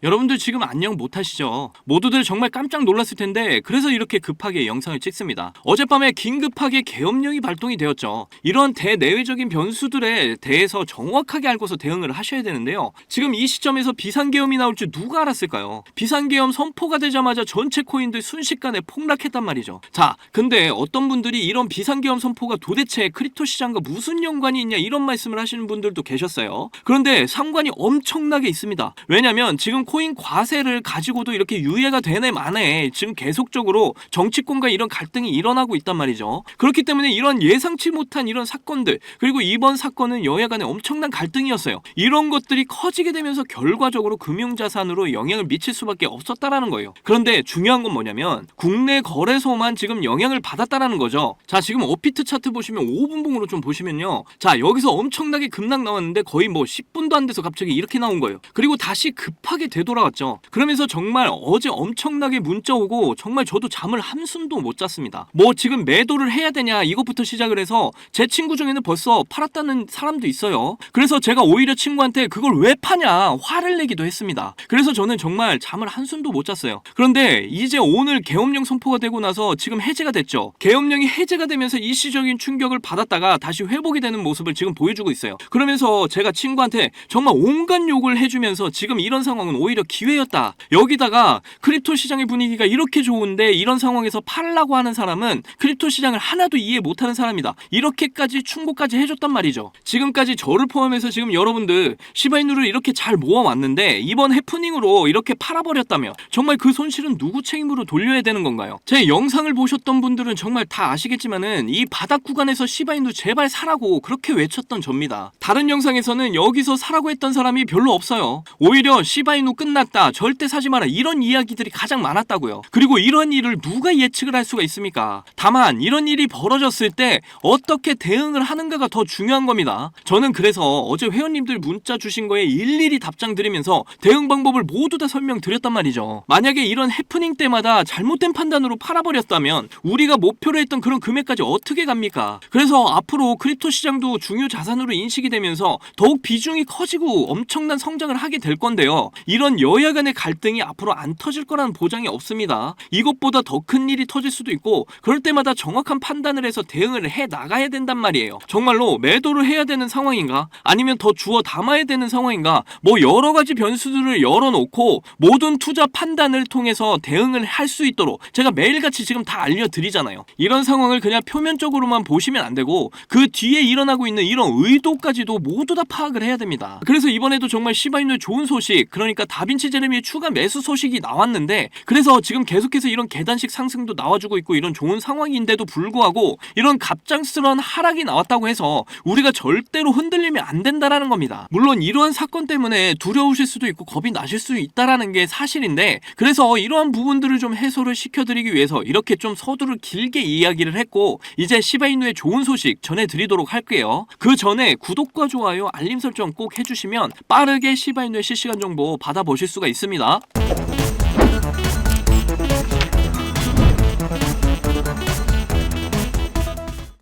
여러분들 지금 안녕 못하시죠? 모두들 정말 깜짝 놀랐을 텐데 그래서 이렇게 급하게 영상을 찍습니다. 어젯밤에 긴급하게 계엄령이 발동이 되었죠. 이런 대내외적인 변수들에 대해서 정확하게 알고서 대응을 하셔야 되는데요. 지금 이 시점에서 비상계엄이 나올 줄 누가 알았을까요? 비상계엄 선포가 되자마자 전체 코인들 순식간에 폭락했단 말이죠. 자, 근데 어떤 분들이 이런 비상계엄 선포가 도대체 크립토 시장과 무슨 연관이 있냐 이런 말씀을 하시는 분들도 계셨어요. 그런데 상관이 엄청나게 있습니다. 왜냐면 지금 코인 과세를 가지고도 이렇게 유예가 되네 마네 지금 계속적으로 정치권과 이런 갈등이 일어나고 있단 말이죠. 그렇기 때문에 이런 예상치 못한 이런 사건들, 그리고 이번 사건은 여야 간에 엄청난 갈등이었어요. 이런 것들이 커지게 되면서 결과적으로 금융자산으로 영향을 미칠 수밖에 없었다라는 거예요. 그런데 중요한 건 뭐냐면 국내 거래소만 지금 영향을 받았다라는 거죠. 자, 지금 업비트 차트 보시면 5분봉으로 좀 보시면요, 자 여기서 엄청나게 급락 나왔는데 거의 뭐 10분도 안 돼서 갑자기 이렇게 나온 거예요. 그리고 다시 급하게 되돌아왔죠. 그러면서 정말 어제 엄청나게 문자 오고 정말 저도 잠을 한숨도 못 잤습니다. 뭐 지금 매도를 해야 되냐 이것부터 시작을 해서 제 친구 중에는 벌써 팔았다는 사람도 있어요. 그래서 제가 오히려 친구한테 그걸 왜 파냐 화를 내기도 했습니다. 그래서 저는 정말 잠을 한숨도 못 잤어요. 그런데 이제 오늘 계엄령 선포가 되고 나서 지금 해제가 됐죠. 계엄령이 해제가 되면서 일시적인 충격을 받았다가 다시 회복이 되는 모습을 지금 보여주고 있어요. 그러면서 제가 친구한테 정말 온갖 욕을 해주면서 지금 이런 상황은 오히려 기회였다. 여기다가 크립토 시장의 분위기가 이렇게 좋은데 이런 상황에서 팔라고 하는 사람은 크립토 시장을 하나도 이해 못하는 사람이다. 이렇게까지 충고까지 해줬단 말이죠. 지금까지 저를 포함해서 지금 여러분들 시바이누를 이렇게 잘 모아왔는데 이번 해프닝으로 이렇게 팔아버렸다며 정말 그 손실은 누구 책임으로 돌려야 되는 건가요? 제 영상을 보셨던 분들은 정말 다 아시겠지만은 이 바닥 구간에서 시바이누 제발 사라고 그렇게 외쳤던 접니다. 다른 영상에서는 여기서 사라고 했던 사람이 별로 없어요. 오히려 시바이누 끝났다, 절대 사지 마라, 이런 이야기들이 가장 많았다고요. 그리고 이런 일을 누가 예측을 할 수가 있습니까? 다만 이런 일이 벌어졌을 때 어떻게 대응을 하는가가 더 중요한 겁니다. 저는 그래서 어제 회원님들 문자 주신 거에 일일이 답장 드리면서 대응 방법을 모두 다 설명드렸단 말이죠. 만약에 이런 해프닝 때마다 잘못된 판단으로 팔아버렸다면 우리가 목표로 했던 그런 금액까지 어떻게 갑니까? 그래서 앞으로 크립토 시장도 중요 자산으로 인식이 되면서 더욱 비중이 커지고 엄청난 성장을 하게 될 건데요. 이런 여야 간의 갈등이 앞으로 안 터질 거라는 보장이 없습니다. 이것보다 더 큰 일이 터질 수도 있고 그럴 때마다 정확한 판단을 해서 대응을 해 나가야 된단 말이에요. 정말로 매도를 해야 되는 상황인가? 아니면 더 주워 담아야 되는 상황인가? 뭐 여러 가지 변수들을 열어놓고 모든 투자 판단을 통해서 대응을 할 수 있도록 제가 매일같이 지금 다 알려드리잖아요. 이런 상황을 그냥 표면적으로만 보시면 안 되고 그 뒤에 일어나고 있는 이런 의도까지도 모두 다 파악을 해야 됩니다. 그래서 이번에도 정말 시바이누의 좋은 소식, 그러니까 다빈치 제레미의 추가 매수 소식이 나왔는데 그래서 지금 계속해서 이런 계단식 상승도 나와주고 있고 이런 좋은 상황인데도 불구하고 이런 갑작스러운 하락이 나왔다고 해서 우리가 절대로 흔들리면 안 된다라는 겁니다. 물론 이러한 사건 때문에 두려우실 수도 있고 겁이 나실 수 있다라는 게 사실인데 그래서 이러한 부분들을 좀 해소를 시켜드리기 위해서 이렇게 좀 서두를 길게 이야기를 했고 이제 시바이누의 좋은 소식 전해드리도록 할게요. 그 전에 구독과 좋아요, 알림 설정 꼭 해주시면 빠르게 시바이누의 실시간 정보 받아보실 수가 있습니다.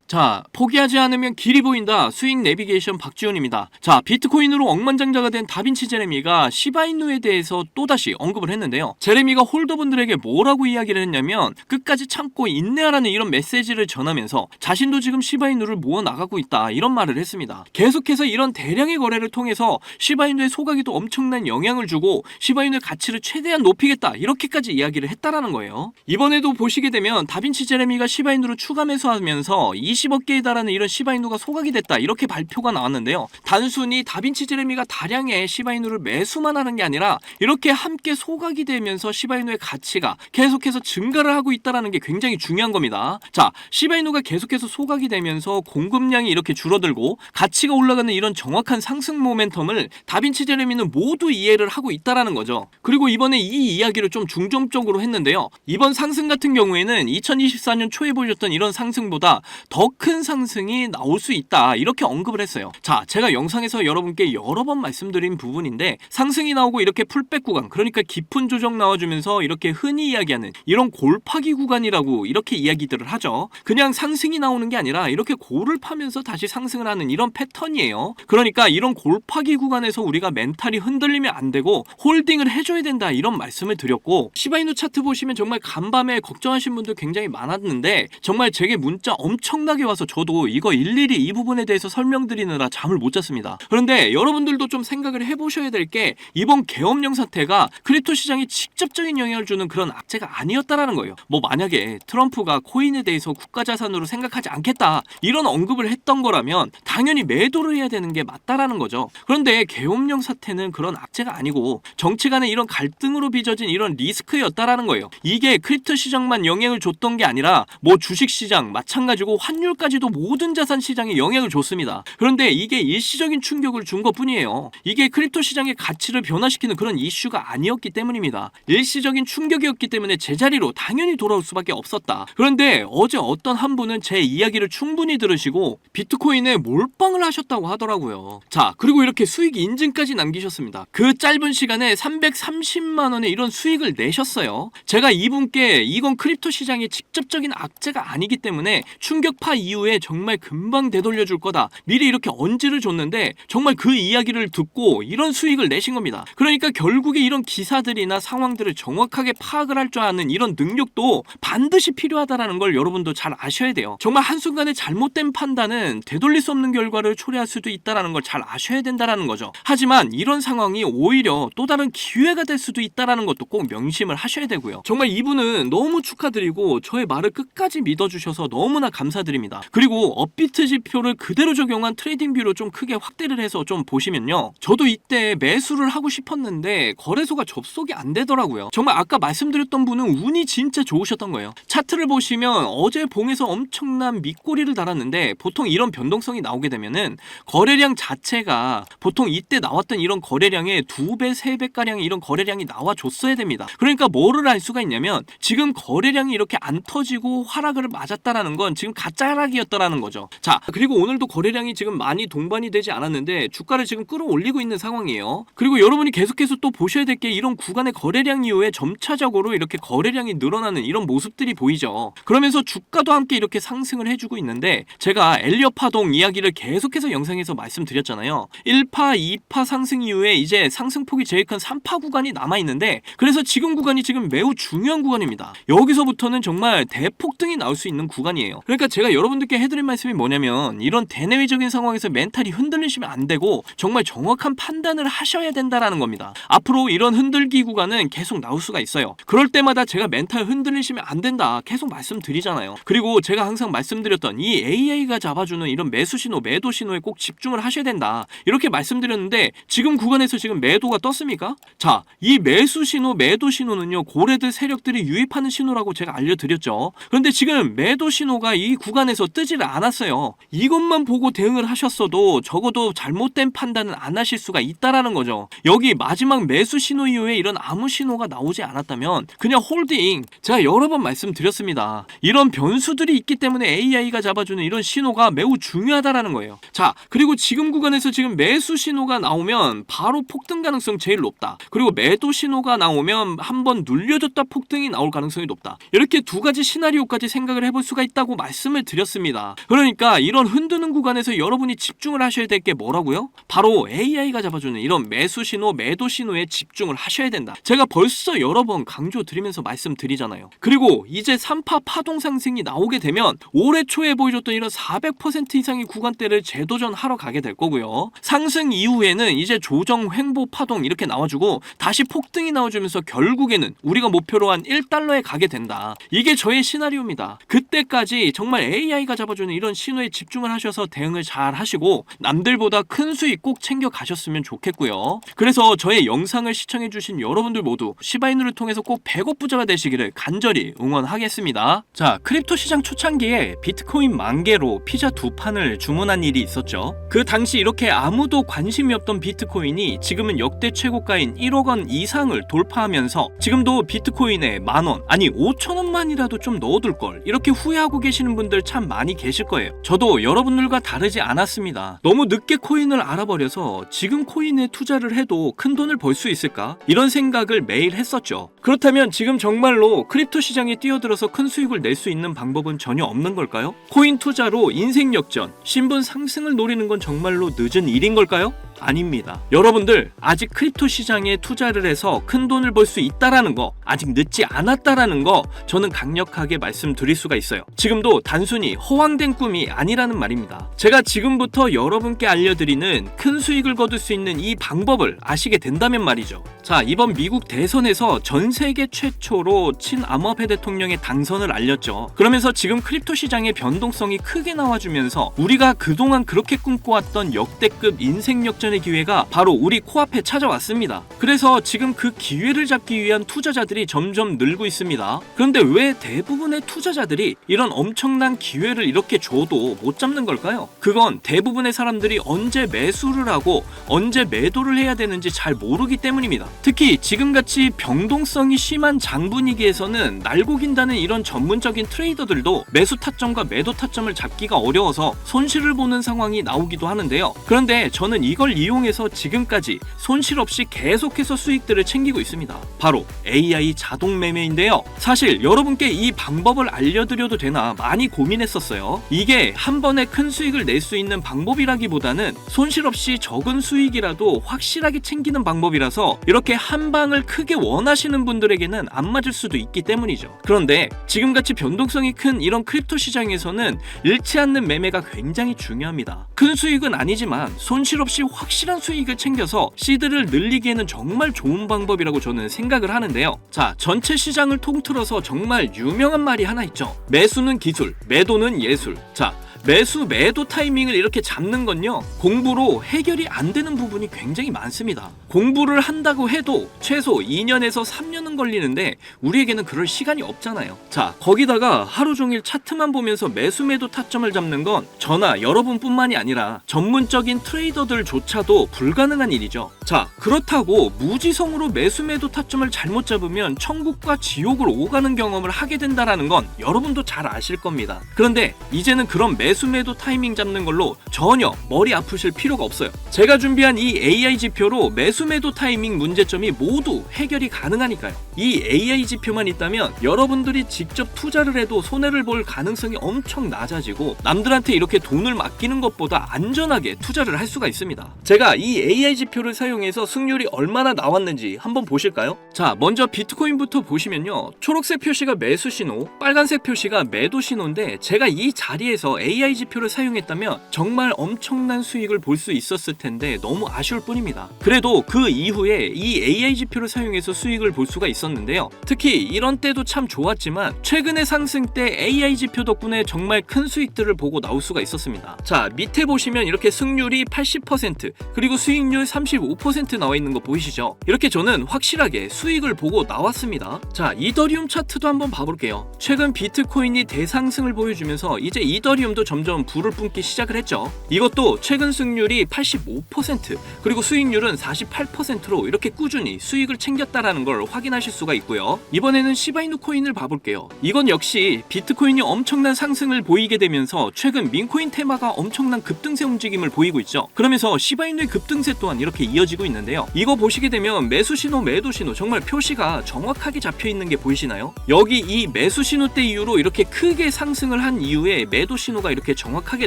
자, 포기하지 않으면 길이 보인다. 수익 내비게이션 박지훈입니다. 자, 비트코인으로 억만장자가 된 다빈치 제레미가 시바이누에 대해서 또다시 언급을 했는데요. 제레미가 홀더분들에게 뭐라고 이야기를 했냐면 끝까지 참고 인내하라는 이런 메시지를 전하면서 자신도 지금 시바이누를 모아 나가고 있다 이런 말을 했습니다. 계속해서 이런 대량의 거래를 통해서 시바이누의 소각에도 엄청난 영향을 주고 시바이누의 가치를 최대한 높이겠다 이렇게까지 이야기를 했다라는 거예요. 이번에도 보시게 되면 다빈치 제레미가 시바이누를 추가 매수하면서 20억 개에 달하는 이런 시바이누가 소각이 됐다 이렇게 발표가 나왔는데요. 단순히 다빈치 제레미가 다량의 시바이누를 매수만 하는 게 아니라 이렇게 함께 소각이 되면서 시바이누의 가치가 계속해서 증가를 하고 있다는 게 굉장히 중요한 겁니다. 자, 시바이누가 계속해서 소각이 되면서 공급량이 이렇게 줄어들고 가치가 올라가는 이런 정확한 상승 모멘텀을 다빈치 제레미는 모두 이해를 하고 있다는 거죠. 그리고 이번에 이 이야기를 좀 중점적으로 했는데요. 이번 상승 같은 경우에는 2024년 초에 보셨던 이런 상승보다 더 더 큰 상승이 나올 수 있다 이렇게 언급을 했어요. 자, 제가 영상에서 여러분께 여러 번 말씀드린 부분인데 상승이 나오고 이렇게 풀백 구간, 그러니까 깊은 조정 나와주면서 이렇게 흔히 이야기하는 이런 골파기 구간이라고 이렇게 이야기들을 하죠. 그냥 상승이 나오는 게 아니라 이렇게 골을 파면서 다시 상승을 하는 이런 패턴이에요. 그러니까 이런 골파기 구간에서 우리가 멘탈이 흔들리면 안 되고 홀딩을 해줘야 된다 이런 말씀을 드렸고, 시바이누 차트 보시면 정말 간밤에 걱정하신 분들 굉장히 많았는데 정말 제게 문자 엄청나게 와서 저도 이거 일일이 이 부분에 대해서 설명드리느라 잠을 못 잤습니다. 그런데 여러분들도 좀 생각을 해보셔야 될 게 이번 계엄령 사태가 크립토 시장에 직접적인 영향을 주는 그런 악재가 아니었다라는 거예요. 뭐 만약에 트럼프가 코인에 대해서 국가자산으로 생각하지 않겠다 이런 언급을 했던 거라면 당연히 매도를 해야 되는 게 맞다라는 거죠. 그런데 계엄령 사태는 그런 악재가 아니고 정치 간의 이런 갈등으로 빚어진 이런 리스크였다라는 거예요. 이게 크립토 시장만 영향을 줬던 게 아니라 뭐 주식 시장 마찬가지고 환율까지도 모든 자산 시장에 영향을 줬습니다. 그런데 이게 일시적인 충격을 준 것뿐이에요. 이게 크립토 시장의 가치를 변화시키는 그런 이슈가 아니었기 때문입니다. 일시적인 충격이었기 때문에 제자리로 당연히 돌아올 수밖에 없었다. 그런데 어제 어떤 한 분은 제 이야기를 충분히 들으시고 비트코인에 몰빵을 하셨다고 하더라고요. 자, 그리고 이렇게 수익 인증까지 남기셨습니다. 그 짧은 시간에 330만 원의 이런 수익을 내셨어요. 제가 이분께 이건 크립토 시장의 직접적인 악재가 아니기 때문에 충격파 이후에 정말 금방 되돌려 줄 거다 미리 이렇게 언지를 줬는데 정말 그 이야기를 듣고 이런 수익을 내신 겁니다. 그러니까 결국에 이런 기사들이나 상황들을 정확하게 파악을 할 줄 아는 이런 능력도 반드시 필요하다라는 걸 여러분도 잘 아셔야 돼요. 정말 한순간에 잘못된 판단은 되돌릴 수 없는 결과를 초래할 수도 있다라는 걸 잘 아셔야 된다라는 거죠. 하지만 이런 상황이 오히려 또 다른 기회가 될 수도 있다라는 것도 꼭 명심을 하셔야 되고요. 정말 이분은 너무 축하드리고 저의 말을 끝까지 믿어주셔서 너무나 감사드립니다. 그리고 업비트 지표를 그대로 적용한 트레이딩 뷰로 좀 크게 확대를 해서 좀 보시면요, 저도 이때 매수를 하고 싶었는데 거래소가 접속이 안 되더라고요. 정말 아까 말씀드렸던 분은 운이 진짜 좋으셨던 거예요. 차트를 보시면 어제 봉에서 엄청난 밑꼬리를 달았는데 보통 이런 변동성이 나오게 되면은 거래량 자체가 보통 이때 나왔던 이런 거래량의 2배, 3배 가량의 이런 거래량이 나와줬어야 됩니다. 그러니까 뭐를 알 수가 있냐면 지금 거래량이 이렇게 안 터지고 하락을 맞았다라는 건 지금 가짜 하락이었다라는 거죠. 자, 그리고 오늘도 거래량이 지금 많이 동반이 되지 않았는데 주가를 지금 끌어올리고 있는 상황이에요. 그리고 여러분이 계속해서 또 보셔야 될 게 이런 구간의 거래량 이후에 점차적으로 이렇게 거래량이 늘어나는 이런 모습들이 보이죠. 그러면서 주가도 함께 이렇게 상승을 해주고 있는데 제가 엘리엇 파동 이야기를 계속해서 영상에서 말씀드렸잖아요. 1파, 2파 상승 이후에 이제 상승폭이 제일 큰 3파 구간이 남아있는데 그래서 지금 구간이 지금 매우 중요한 구간입니다. 여기서부터는 정말 대폭등이 나올 수 있는 구간이에요. 그러니까 제가 여러분들께 해드릴 말씀이 뭐냐면 이런 대내외적인 상황에서 멘탈이 흔들리시면 안 되고 정말 정확한 판단을 하셔야 된다라는 겁니다. 앞으로 이런 흔들기 구간은 계속 나올 수가 있어요. 그럴 때마다 제가 멘탈 흔들리시면 안 된다 계속 말씀드리잖아요. 그리고 제가 항상 말씀드렸던 이 AI가 잡아주는 이런 매수 신호, 매도 신호에 꼭 집중을 하셔야 된다 이렇게 말씀드렸는데 지금 구간에서 지금 매도가 떴습니까? 자, 이 매수 신호, 매도 신호는요 고래들 세력들이 유입하는 신호라고 제가 알려드렸죠. 그런데 지금 매도 신호가 이 구간에서 뜨지를 않았어요. 이것만 보고 대응을 하셨어도 적어도 잘못된 판단은 안 하실 수가 있다라는 거죠. 여기 마지막 매수 신호 이후에 이런 아무 신호가 나오지 않았다면 그냥 홀딩, 제가 여러 번 말씀드렸습니다. 이런 변수들이 있기 때문에 AI가 잡아주는 이런 신호가 매우 중요하다라는 거예요. 자, 그리고 지금 구간에서 지금 매수 신호가 나오면 바로 폭등 가능성 제일 높다. 그리고 매도 신호가 나오면 한번 눌려줬다 폭등이 나올 가능성이 높다. 이렇게 두 가지 시나리오까지 생각을 해볼 수가 있다고 말씀을 드렸습니다. 그러니까 이런 흔드는 구간에서 여러분이 집중을 하셔야 될 게 뭐라고요? 바로 AI가 잡아주는 이런 매수 신호, 매도 신호에 집중을 하셔야 된다. 제가 벌써 여러 번 강조드리면서 말씀드리잖아요. 그리고 이제 3파 파동 상승이 나오게 되면 올해 초에 보여줬던 이런 400% 이상의 구간대를 재도전하러 가게 될 거고요. 상승 이후에는 이제 조정, 횡보, 파동 이렇게 나와주고 다시 폭등이 나와주면서 결국에는 우리가 목표로 한 1달러에 가게 된다. 이게 저의 시나리오입니다. 그때까지 정말 AI가 잡아주는 이런 신호에 집중을 하셔서 대응을 잘 하시고 남들보다 큰 수익 꼭 챙겨 가셨으면 좋겠고요. 그래서 저의 영상을 시청해주신 여러분들 모두 시바이누를 통해서 꼭 100억 부자가 되시기를 간절히 응원하겠습니다. 자, 크립토 시장 초창기에 비트코인 10,000개로 피자 2판을 주문한 일이 있었죠. 그 당시 이렇게 아무도 관심이 없던 비트코인이 지금은 역대 최고가인 1억 원 이상을 돌파하면서 지금도 비트코인에 10,000원, 아니 5,000원만이라도 좀 넣어둘 걸 이렇게 후회하고 계시는 분들 참 참 많이 계실 거예요. 저도 여러분들과 다르지 않았습니다. 너무 늦게 코인을 알아버려서 지금 코인에 투자를 해도 큰 돈을 벌 수 있을까? 이런 생각을 매일 했었죠. 그렇다면 지금 정말로 크립토 시장에 뛰어들어서 큰 수익을 낼 수 있는 방법은 전혀 없는 걸까요? 코인 투자로 인생 역전, 신분 상승을 노리는 건 정말로 늦은 일인 걸까요? 아닙니다. 여러분들 아직 크립토 시장에 투자를 해서 큰 돈을 벌 수 있다라는 거, 아직 늦지 않았다라는 거 저는 강력하게 말씀드릴 수가 있어요. 지금도 단순히 허황된 꿈이 아니라는 말입니다. 제가 지금부터 여러분께 알려드리는 큰 수익을 거둘 수 있는 이 방법을 아시게 된다면 말이죠. 자, 이번 미국 대선에서 전 세계 최초로 친암호화폐 대통령의 당선을 알렸죠. 그러면서 지금 크립토 시장의 변동성이 크게 나와주면서 우리가 그동안 그렇게 꿈꿔왔던 역대급 인생 역전의 기회가 바로 우리 코앞에 찾아왔습니다. 그래서 지금 그 기회를 잡기 위한 투자자들이 점점 늘고 있습니다. 그런데 왜 대부분의 투자자들이 이런 엄청난 기회를 이렇게 줘도 못 잡는 걸까요? 그건 대부분의 사람들이 언제 매수를 하고 언제 매도를 해야 되는지 잘 모르기 때문입니다. 특히 지금같이 변동성이 심한 장 분위기에서는 날고 긴다는 이런 전문적인 트레이더들도 매수 타점과 매도 타점을 잡기가 어려워서 손실을 보는 상황이 나오기도 하는데요. 그런데 저는 이걸 이용해서 지금까지 손실 없이 계속해서 수익들을 챙기고 있습니다. 바로 AI 자동 매매인데요. 사실 여러분께 이 방법을 알려드려도 되나 많이 고민했었어요. 이게 한 번에 큰 수익을 낼 수 있는 방법이라기보다는 손실 없이 적은 수익이라도 확실하게 챙기는 방법이라서 이렇게 한 방을 크게 원하시는 분들에게는 안 맞을 수도 있기 때문이죠. 그런데 지금같이 변동성이 큰 이런 크립토 시장에서는 잃지 않는 매매가 굉장히 중요합니다. 큰 수익은 아니지만 손실 없이 확실한 수익을 챙겨서 시드를 늘리기에는 정말 좋은 방법이라고 저는 생각을 하는데요. 자, 전체 시장을 통틀어서 정말 유명한 말이 하나 있죠. 매수는 기술, 매도는 예술. 자, 매수, 매도 타이밍을 이렇게 잡는 건요, 공부로 해결이 안 되는 부분이 굉장히 많습니다. 공부를 한다고 해도 최소 2년에서 3년은 걸리는데 우리에게는 그럴 시간이 없잖아요. 자, 거기다가 하루 종일 차트만 보면서 매수, 매도 타점을 잡는 건 저나 여러분뿐만이 아니라 전문적인 트레이더들조차도 불가능한 일이죠. 자, 그렇다고 무지성으로 매수, 매도 타점을 잘못 잡으면 천국과 지옥을 오가는 경험을 하게 된다는 건 여러분도 잘 아실 겁니다. 그런데 이제는 그런 매수 매도 타이밍 잡는 걸로 전혀 머리 아프실 필요가 없어요. 제가 준비한 이 AI 지표로 매수 매도 타이밍 문제점이 모두 해결이 가능하니까요. 이 AI 지표만 있다면 여러분들이 직접 투자를 해도 손해를 볼 가능성이 엄청 낮아지고 남들한테 이렇게 돈을 맡기는 것보다 안전하게 투자를 할 수가 있습니다. 제가 이 AI 지표를 사용해서 승률이 얼마나 나왔는지 한번 보실까요? 자, 먼저 비트코인부터 보시면요, 초록색 표시가 매수 신호, 빨간색 표시가 매도 신호인데 제가 이 자리에서 AI 지표를 사용했다면 정말 엄청난 수익을 볼 수 있었을 텐데 너무 아쉬울 뿐입니다. 그래도 그 이후에 이 AI 지표를 사용해서 수익을 볼 수가 있었는데요. 특히 이런 때도 참 좋았지만 최근의 상승 때 AI 지표 덕분에 정말 큰 수익들을 보고 나올 수가 있었습니다. 자, 밑에 보시면 이렇게 승률이 80% 그리고 수익률 35% 나와 있는 거 보이시죠? 이렇게 저는 확실하게 수익을 보고 나왔습니다. 자, 이더리움 차트도 한번 봐볼게요. 최근 비트코인이 대상승을 보여주면서 이제 이더리움도 점점 불을 뿜기 시작을 했죠. 이것도 최근 승률이 85% 그리고 수익률은 48%로 이렇게 꾸준히 수익을 챙겼다라는 걸 확인하실 수가 있고요. 이번에는 시바이누 코인을 봐볼게요. 이건 역시 비트코인이 엄청난 상승을 보이게 되면서 최근 민코인 테마가 엄청난 급등세 움직임을 보이고 있죠. 그러면서 시바이누의 급등세 또한 이렇게 이어지고 있는데요. 이거 보시게 되면 매수 신호, 매도 신호 정말 표시가 정확하게 잡혀 있는 게 보이시나요? 여기 이 매수 신호 때 이후로 이렇게 크게 상승을 한 이후에 매도 신호가 이렇게 정확하게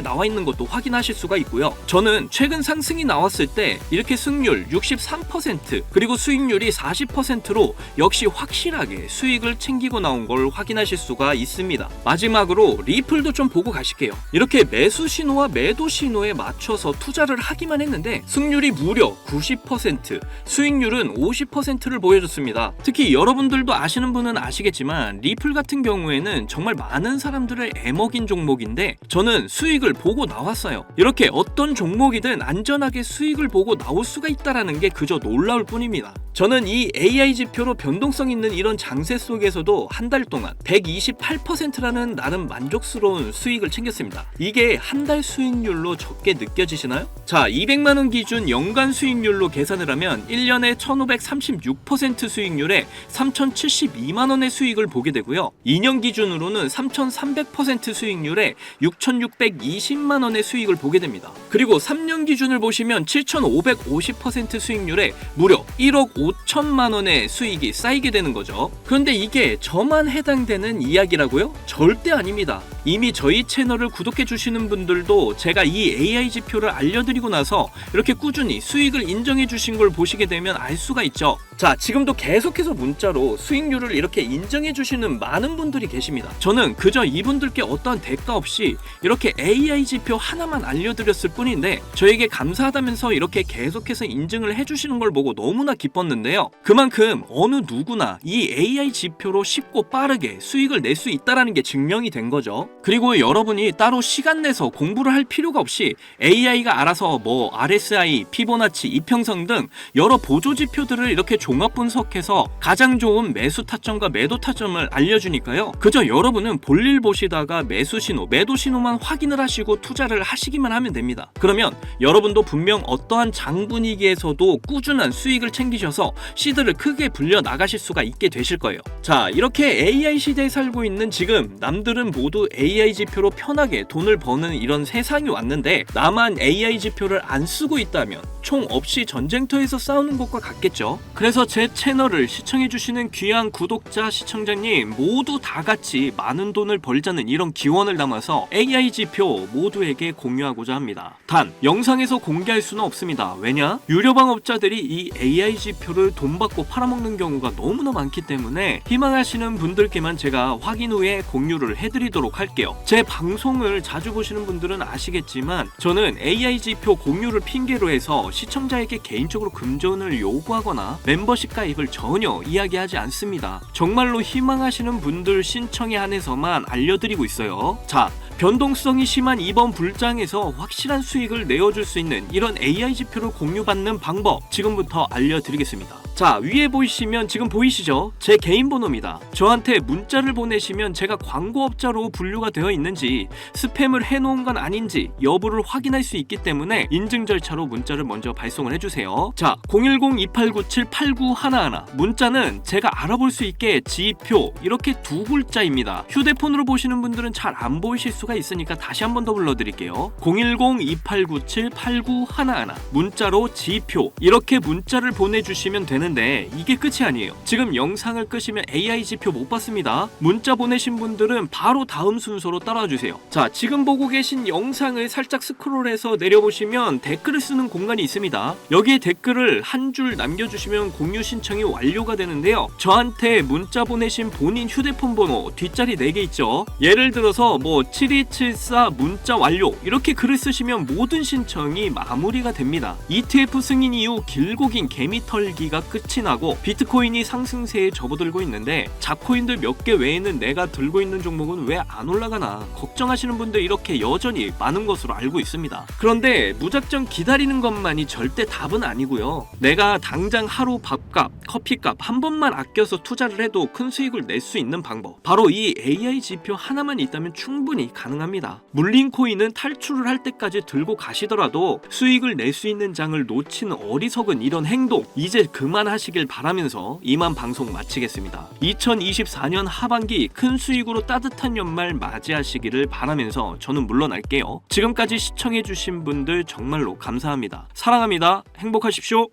나와 있는 것도 확인하실 수가 있고요. 저는 최근 상승이 나왔을 때 이렇게 승률 63% 그리고 수익률이 40%로 역시 확실하게 수익을 챙기고 나온 걸 확인하실 수가 있습니다. 마지막으로 리플도 좀 보고 가실게요. 이렇게 매수 신호와 매도 신호에 맞춰서 투자를 하기만 했는데 승률이 무려 90%, 수익률은 50%를 보여줬습니다. 특히 여러분들도 아시는 분은 아시겠지만 리플 같은 경우에는 정말 많은 사람들을 애먹인 종목인데 저는 저는 수익을 보고 나왔어요. 이렇게 어떤 종목이든 안전하게 수익을 보고 나올 수가 있다는 게 그저 놀라울 뿐입니다. 저는 이 AI 지표로 변동성 있는 이런 장세 속에서도 한 달 동안 128%라는 나름 만족스러운 수익을 챙겼습니다. 이게 한 달 수익률로 적게 느껴지시나요? 자, 200만원 기준 연간 수익률로 계산을 하면 1년에 1536% 수익률에 3072만원의 수익을 보게 되고요. 2년 기준으로는 3300% 수익률에 6620만원의 수익을 보게 됩니다. 그리고 3년 기준을 보시면 7550% 수익률에 무려 1억 5천만원의 수익이 쌓이게 되는 거죠. 그런데 이게 저만 해당되는 이야기라고요? 절대 아닙니다. 이미 저희 채널을 구독해 주시는 분들도 제가 이 AI 지표를 알려드리고 나서 이렇게 꾸준히 수익을 인정해 주신 걸 보시게 되면 알 수가 있죠. 자, 지금도 계속해서 문자로 수익률을 이렇게 인정해 주시는 많은 분들이 계십니다. 저는 그저 이분들께 어떠한 대가 없이 이렇게 AI 지표 하나만 알려드렸을 뿐인데 저에게 감사하다면서 이렇게 계속해서 인증을 해주시는 걸 보고 너무나 기뻤는데요. 그만큼 어느 누구나 이 AI 지표로 쉽고 빠르게 수익을 낼 수 있다는 게 증명이 된 거죠. 그리고 여러분이 따로 시간 내서 공부를 할 필요가 없이 AI가 알아서 RSI, 피보나치, 이평선 등 여러 보조 지표들을 이렇게 종합 분석해서 가장 좋은 매수 타점과 매도 타점을 알려주니까요. 그저 여러분은 볼일 보시다가 매수 신호, 매도 신호만 확인을 하시고 투자를 하시기만 하면 됩니다. 그러면 여러분도 분명 어떠한 장 분위기에서도 꾸준한 수익을 챙기셔서 시드를 크게 불려 나가실 수가 있게 되실 거예요. 자, 이렇게 AI 시대에 살고 있는 지금 남들은 모두 AI 지표로 편하게 돈을 버는 이런 세상이 왔는데 나만 AI 지표를 안 쓰고 있다면 총 없이 전쟁터에서 싸우는 것과 같겠죠. 그래서 제 채널을 시청해주시는 귀한 구독자, 시청자님 모두 다 같이 많은 돈을 벌자는 이런 기원을 담아서 AI 지표 모두에게 공유하고자 합니다. 단 영상에서 공개할 수는 없습니다. 왜냐? 유료방업자들이 이 AI 지표를 돈 받고 팔아먹는 경우가 너무나 많기 때문에 희망하시는 분들께만 제가 확인 후에 공유를 해드리도록 할게요. 제 방송을 자주 보시는 분들은 아시겠지만 저는 AI 지표 공유를 핑계로 해서 시청자에게 개인적으로 금전을 요구하거나 멤버십 가입을 전혀 이야기하지 않습니다. 정말로 희망하시는 분들 신청에 한해서만 알려드리고 있어요. 자, 변동성이 심한 이번 불장에서 확실한 수익을 내어줄 수 있는 이런 AI 지표를 공유받는 방법 지금부터 알려드리겠습니다. 자, 위에 보이시면 지금 보이시죠? 제 개인 번호입니다. 저한테 문자를 보내시면 제가 광고업자로 분류가 되어 있는지 스팸을 해놓은 건 아닌지 여부를 확인할 수 있기 때문에 인증 절차로 문자를 먼저 발송을 해주세요. 자, 010-2897-8911 문자는 제가 알아볼 수 있게 지표 이렇게 두 글자입니다. 휴대폰으로 보시는 분들은 잘 안 보이실 수가 있으니까 다시 한 번 더 불러드릴게요. 010-2897-8911 문자로 지표 이렇게 문자를 보내주시면 되는데 이게 끝이 아니에요. 지금 영상을 끄시면 AI 지표 못 봤습니다. 문자 보내신 분들은 바로 다음 순서로 따라와 주세요. 자, 지금 보고 계신 영상을 살짝 스크롤해서 내려보시면 댓글을 쓰는 공간이 있습니다. 여기에 댓글을 한 줄 남겨주시면 공유 신청이 완료가 되는데요. 저한테 문자 보내신 본인 휴대폰 번호 뒷자리 4개 있죠. 예를 들어서 7274 문자 완료 이렇게 글을 쓰시면 모든 신청이 마무리가 됩니다. ETF 승인 이후 길고 긴 개미털기가 끝이 나고 비트코인이 상승세에 접어들고 있는데 잡코인들 몇 개 외에는 내가 들고 있는 종목은 왜 안 올라가나 걱정하시는 분들 이렇게 여전히 많은 것으로 알고 있습니다. 그런데 무작정 기다리는 것만이 절대 답은 아니고요. 내가 당장 하루 밥값, 커피값 한 번만 아껴서 투자를 해도 큰 수익을 낼 수 있는 방법 바로 이 AI 지표 하나만 있다면 충분히 가능합니다. 물린 코인은 탈출을 할 때까지 들고 가시더라도 수익을 낼 수 있는 장을 놓치는 어리석은 이런 행동 이제 그만하시길 바라면서 이만 방송 마치겠습니다. 2024년 하반기 큰 수익으로 따뜻한 연말 맞이하시기를 바라면서 저는 물러날게요. 지금까지 시청해주신 분들 정말로 감사합니다. 사랑합니다. 행복하십시오.